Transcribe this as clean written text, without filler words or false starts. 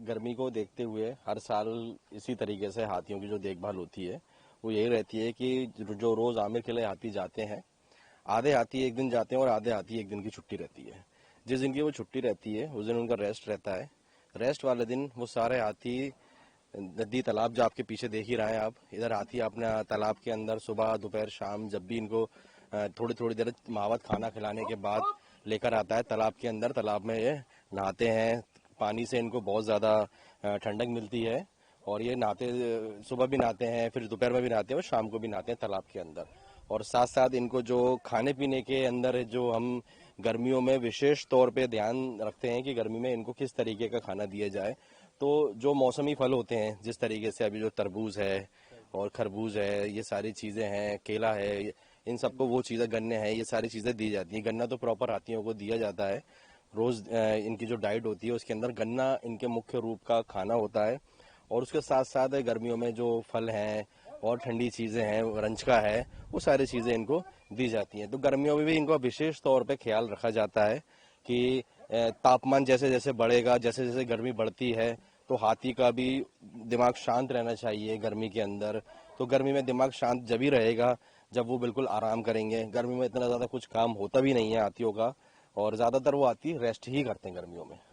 गर्मी को देखते हुए हर साल इसी तरीके से हाथियों की जो देखभाल होती है वो यही रहती है कि जो रोज आमिर के लिए हाथी जाते हैं, आधे हाथी एक दिन जाते हैं और आधे हाथी एक दिन की छुट्टी रहती है। जिस दिन की वो छुट्टी रहती है उस दिन उनका रेस्ट रहता है। रेस्ट वाले दिन वो सारे हाथी नदी तालाब, जो आपके पीछे देख ही रहे हैं आप, इधर हाथी अपने तालाब के अंदर सुबह दोपहर शाम जब भी इनको थोड़ी थोड़ी देर मावत खाना खिलाने के बाद लेकर आता है तालाब के अंदर, तालाब में ये नहाते हैं। पानी से इनको बहुत ज़्यादा ठंडक मिलती है और ये नहाते, सुबह भी नहाते हैं, फिर दोपहर में भी नहाते हैं और शाम को भी नहाते हैं तालाब के अंदर। और साथ साथ इनको जो खाने पीने के अंदर जो हम गर्मियों में विशेष तौर पे ध्यान रखते हैं कि गर्मी में इनको किस तरीके का खाना दिया जाए, तो जो मौसमी फल होते हैं, जिस तरीके से अभी जो तरबूज है और खरबूज है, ये सारी चीज़ें हैं, केला है, इन सबको वो चीज़ें, गन्ने हैं, ये सारी चीज़ें दी जाती हैं। गन्ना तो प्रॉपर हाथियों को दिया जाता है। रोज़ इनकी जो डाइट होती है उसके अंदर गन्ना इनके मुख्य रूप का खाना होता है। और उसके साथ साथ गर्मियों में जो फल हैं और ठंडी चीज़ें हैं, रंजका है, वो सारी चीज़ें इनको दी जाती हैं। तो गर्मियों में भी इनको विशेष तौर पे ख्याल रखा जाता है कि तापमान जैसे जैसे बढ़ेगा, जैसे जैसे गर्मी बढ़ती है, तो हाथी का भी दिमाग शांत रहना चाहिए गर्मी के अंदर। तो गर्मी में दिमाग शांत जब ही रहेगा जब वो बिल्कुल आराम करेंगे। गर्मी में इतना ज़्यादा कुछ काम होता भी नहीं है हाथियों का, और ज़्यादातर वो हाथी रेस्ट ही करते हैं गर्मियों में।